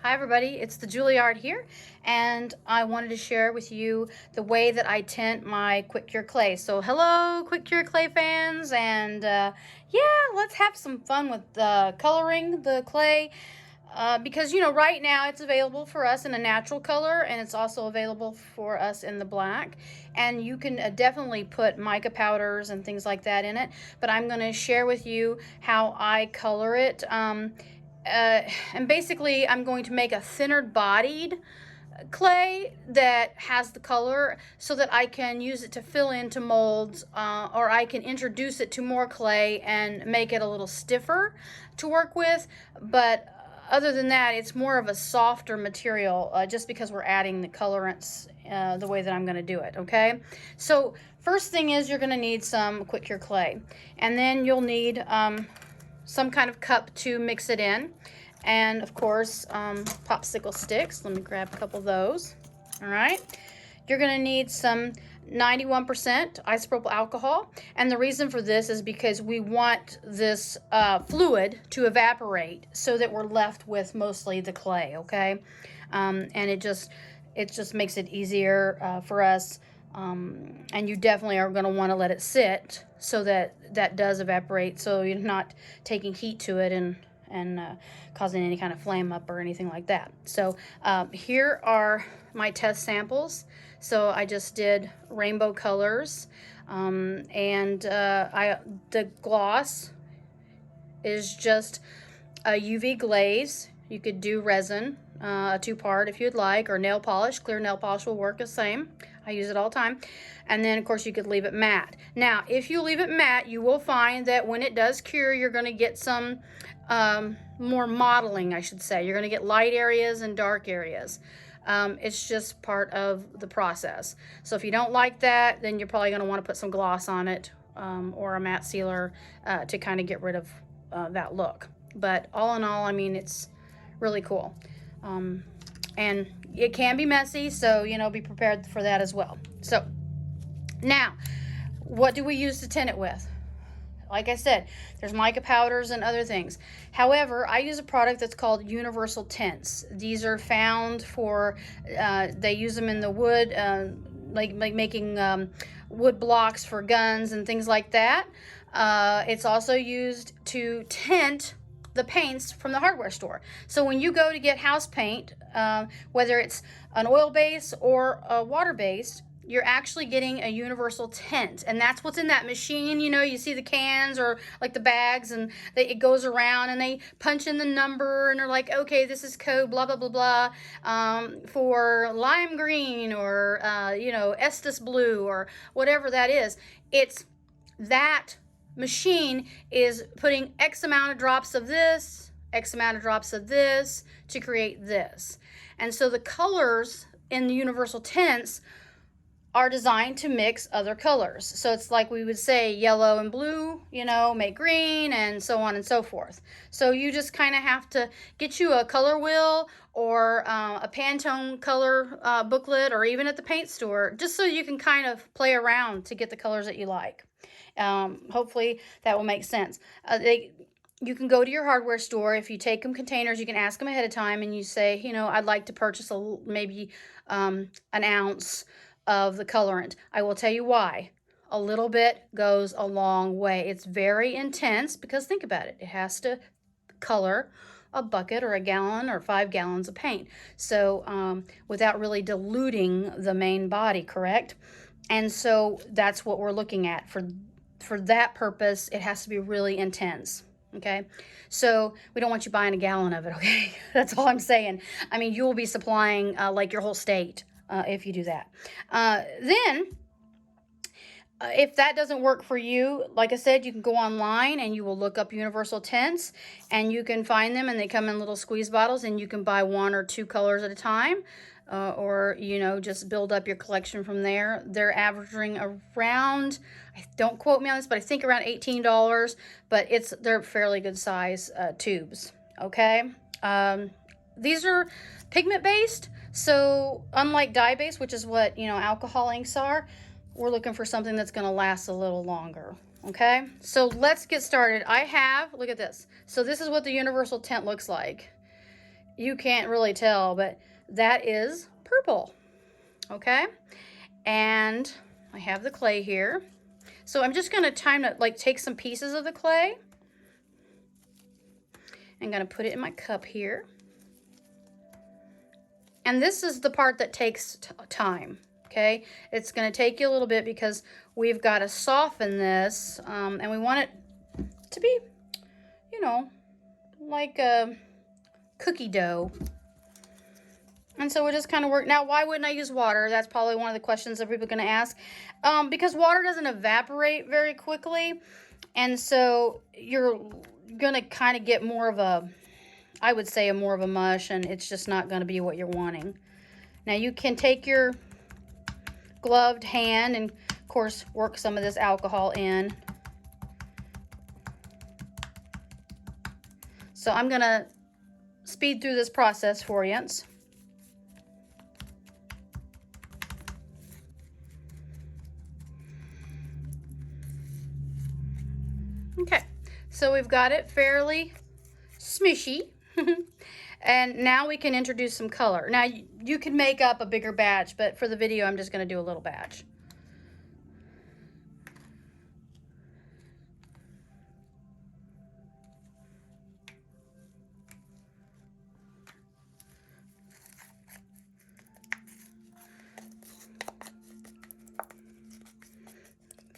Hi everybody, it's the Juilliard here, and I wanted to share with you the way that I tint my QuickCure Clay. So hello QuickCure Clay fans, and yeah, let's have some fun with coloring the clay. Because right now it's available for us in a natural color, and it's also available for us in the black, and you can definitely put mica powders and things like that in it, but I'm going to share with you how I color it. And basically I'm going to make a thinner bodied clay that has the color so that I can use it to fill into molds, or I can introduce it to more clay and make it a little stiffer to work with. But other than that, it's more of a softer material, just because we're adding the colorants the way that I'm going to do it. Okay, so first thing is you're going to need some QuickCure clay, and then you'll need some kind of cup to mix it in, and of course popsicle sticks. Let me grab a couple of those. All right, you're going to need some 91% isopropyl alcohol, and the reason for this is because we want this fluid to evaporate so that we're left with mostly the clay. Okay, and it just makes it easier for us. And you definitely are going to want to let it sit so that does evaporate, so you're not taking heat to it and causing any kind of flame up or anything like that. So here are my test samples. So I just did rainbow colors, and the gloss is just a UV glaze. You could do resin, a 2-part if you'd like, or nail polish. Clear nail polish will work the same. I use it all the time. And then of course you could leave it matte. Now if you leave it matte, you will find that when it does cure, you're going to get some more modeling, I should say. You're going to get light areas and dark areas. It's just part of the process. So if you don't like that, then you're probably going to want to put some gloss on it, or a matte sealer, to kind of get rid of that look. But all in all, I mean, it's really cool. And it can be messy, so be prepared for that as well. So now, what do we use to tint it with? Like I said, there's mica powders and other things. However, I use a product that's called universal tints. These are found for, they use them in the wood, like making wood blocks for guns and things like that. It's also used to tint the paints from the hardware store. So when you go to get house paint, whether it's an oil base or a water base, you're actually getting a universal tint, and that's what's in that machine. You see the cans or like the bags, and it goes around and they punch in the number and they're like, okay, this is code blah blah blah blah, for lime green, or Estes blue, or whatever that is. It's that machine is putting X amount of drops of this, X amount of drops of this to create this. And so the colors in the universal tints are designed to mix other colors. So it's like we would say yellow and blue, make green, and so on and so forth. So you just kind of have to get you a color wheel, or a Pantone color booklet, or even at the paint store, just so you can kind of play around to get the colors that you like. Hopefully that will make sense. You can go to your hardware store. If you take them containers, you can ask them ahead of time, and you say, I'd like to purchase maybe an ounce of the colorant. I will tell you why. A little bit goes a long way. It's very intense, because think about it. It has to color a bucket or a gallon or 5 gallons of paint. So without really diluting the main body, correct? And so that's what we're looking at. For that purpose, it has to be really intense. Okay, so we don't want you buying a gallon of it. Okay, that's all I'm saying. I mean, you will be supplying like your whole state if you do that. Then if that doesn't work for you, like I said, you can go online and you will look up universal tints, and you can find them, and they come in little squeeze bottles, and you can buy 1 or 2 colors at a time, or just build up your collection from there. They're averaging around, don't quote me on this, but I think around $18, but they're fairly good size tubes. Okay, these are pigment based, so unlike dye based, which is what alcohol inks are, we're looking for something that's going to last a little longer. Okay, so let's get started. Look at this. So this is what the universal tint looks like. you can't really tell, but that is purple, okay? And I have the clay here. So I'm just gonna take some pieces of the clay. I'm gonna put it in my cup here. And this is the part that takes time, okay? It's gonna take you a little bit because we've gotta soften this, and we want it to be, you know, like a cookie dough. And so we just kind of work. Now, why wouldn't I use water? That's probably one of the questions that people are going to ask. Because water doesn't evaporate very quickly. And so you're going to kind of get more of a, I would say, more of a mush. And it's just not going to be what you're wanting. Now, you can take your gloved hand and, of course, work some of this alcohol in. So I'm going to speed through this process for you. Okay, so we've got it fairly smushy. And now we can introduce some color. Now, you can make up a bigger batch, but for the video, I'm just going to do a little batch.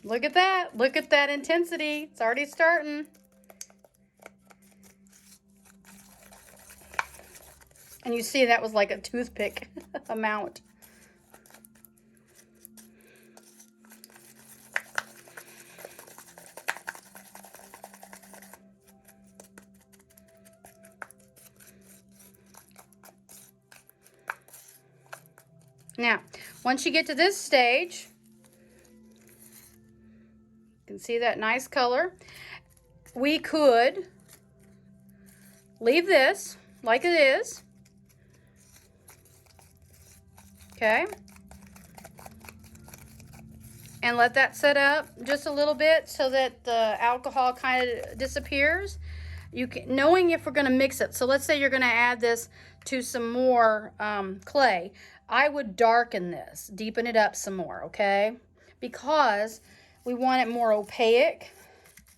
Look at that. Look at that intensity. It's already starting. And you see that was like a toothpick amount. Now, once you get to this stage, you can see that nice color. We could leave this like it is. Okay. And let that set up just a little bit so that the alcohol kind of disappears. You can, knowing if we're going to mix it. So let's say you're going to add this to some more clay. I would darken this, deepen it up some more, okay? Because we want it more opaque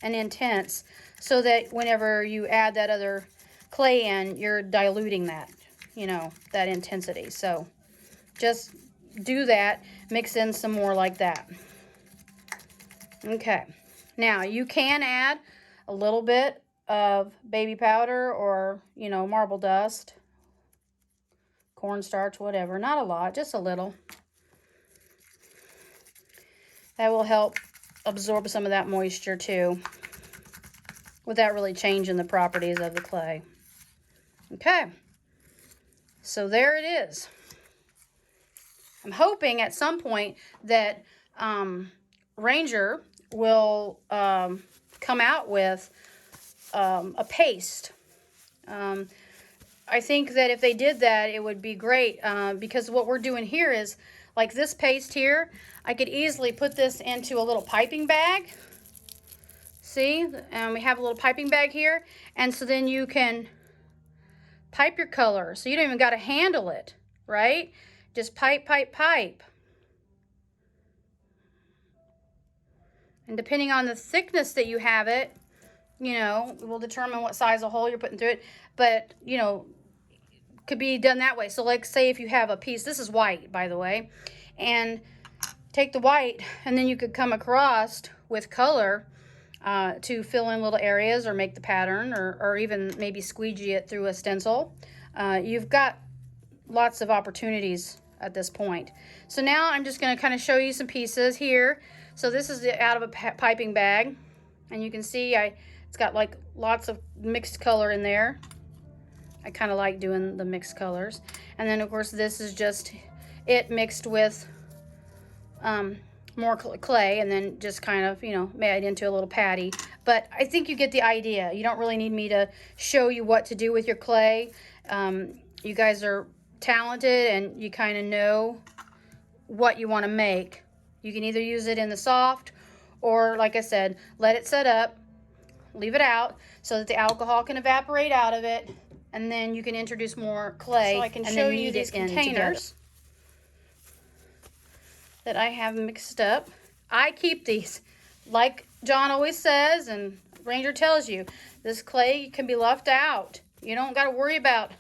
and intense so that whenever you add that other clay in, you're diluting that, you know, that intensity. So just do that, mix in some more like that. Okay, now you can add a little bit of baby powder or, you know, marble dust, cornstarch, whatever. Not a lot, just a little. That will help absorb some of that moisture too, without really changing the properties of the clay. Okay, so there it is. I'm hoping at some point that Ranger will come out with a paste. I think that if they did that, it would be great because what we're doing here is, like this paste here, I could easily put this into a little piping bag. See, and we have a little piping bag here, and so then you can pipe your color. So you don't even got to handle it, right? Just pipe, pipe, pipe. And depending on the thickness that you have it, you know, will determine what size of hole you're putting through it. But, you know, could be done that way. So like say if you have a piece, this is white, by the way, and take the white and then you could come across with color to fill in little areas or make the pattern or even maybe squeegee it through a stencil. You've got lots of opportunities at this point. So now I'm just going to kind of show you some pieces here. So this is out of a piping bag, and you can see it's got like lots of mixed color in there. I kind of like doing the mixed colors. And then of course this is just it mixed with more clay, and then just kind of, you know, made into a little patty. But I think you get the idea. You don't really need me to show you what to do with your clay. You guys are talented and you kind of know what you want to make. You can either use it in the soft or, like I said, let it set up, leave it out so that the alcohol can evaporate out of it, and then you can introduce more clay. So I can and show then you knead these it in containers that I have mixed up. I keep these, like John always says, and Ranger tells you, this clay can be left out. You don't got to worry about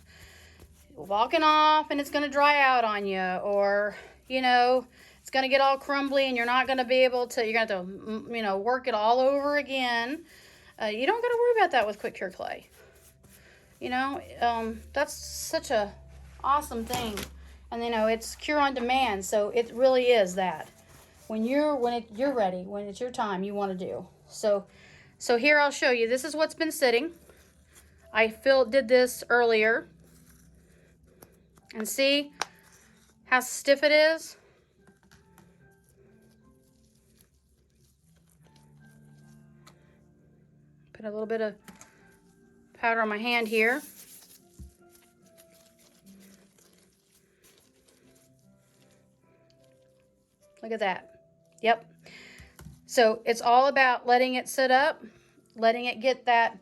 walking off and it's going to dry out on you, or, you know, it's going to get all crumbly and you're not going to be able to, you're going to have to, you know, work it all over again. You don't got to worry about that with QuickCure Clay. You know, that's such a awesome thing. And, you know, it's cure on demand, so it really is that. When you're ready, when it's your time, you want to do. So here I'll show you. This is what's been sitting. I did this earlier. And see how stiff it is? Put a little bit of powder on my hand here. Look at that. Yep. So it's all about letting it sit up, letting it get that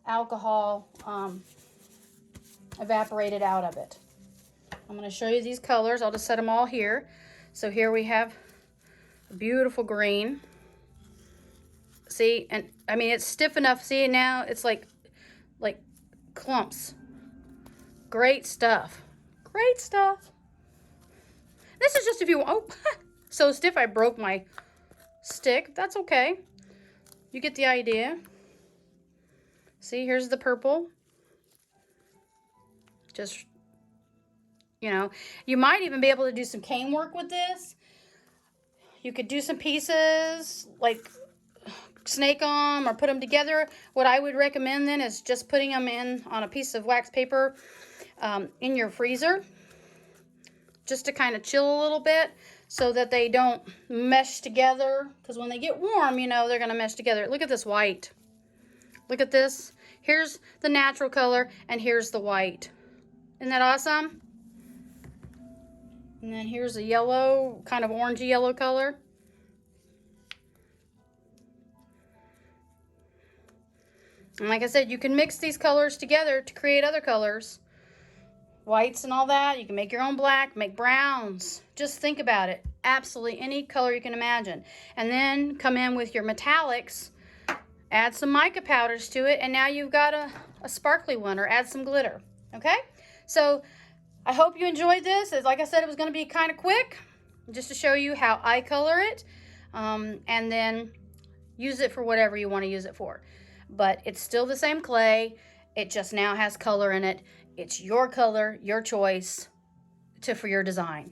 alcohol evaporated out of it. I'm going to show you these colors. I'll just set them all here. So here we have a beautiful green. See, and I mean, it's stiff enough. See, now it's like clumps. Great stuff. Great stuff. This is just if you, oh, so stiff I broke my stick. That's okay. You get the idea. See, here's the purple. Just, you know, you might even be able to do some cane work with this. You could do some pieces, like snake them or put them together. What I would recommend then is just putting them in on a piece of wax paper in your freezer, just to kind of chill a little bit so that they don't mesh together, because when they get warm, you know, they're going to mesh together. Look at this white. Look at this. Here's the natural color and here's the white. Isn't that awesome? And then here's a yellow, kind of orangey yellow color. And like I said, you can mix these colors together to create other colors. Whites and all that. You can make your own black, make browns. Just think about it. Absolutely any color you can imagine. And then come in with your metallics, add some mica powders to it, and now you've got a sparkly one, or add some glitter. Okay? So I hope you enjoyed this. As like I said, it was going to be kind of quick, just to show you how I color it, and then use it for whatever you want to use it for. But it's still the same clay. It just now has color in it. It's your color, your choice for your design,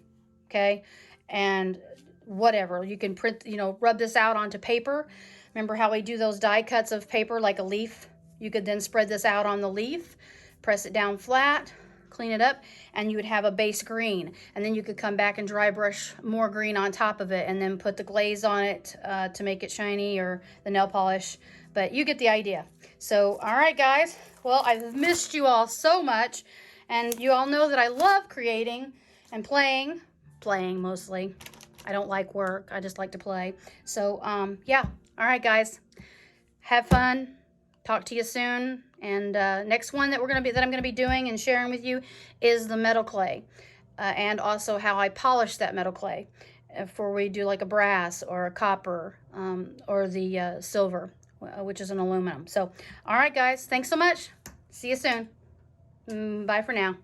okay? And whatever, you can print, you know, rub this out onto paper. Remember how we do those die cuts of paper like a leaf? You could then spread this out on the leaf, press it down flat, clean it up, and you would have a base green. And then you could come back and dry brush more green on top of it and then put the glaze on it to make it shiny, or the nail polish. But you get the idea. So, all right, guys. Well, I've missed you all so much. And you all know that I love creating and playing. Playing, mostly. I don't like work. I just like to play. So, yeah. All right, guys. Have fun. Talk to you soon. And next one that I'm going to be doing and sharing with you is the metal clay. And also how I polish that metal clay. Before we do like a brass or a copper or the silver, which is an aluminum. So, all right, guys, thanks so much. See you soon. Bye for now.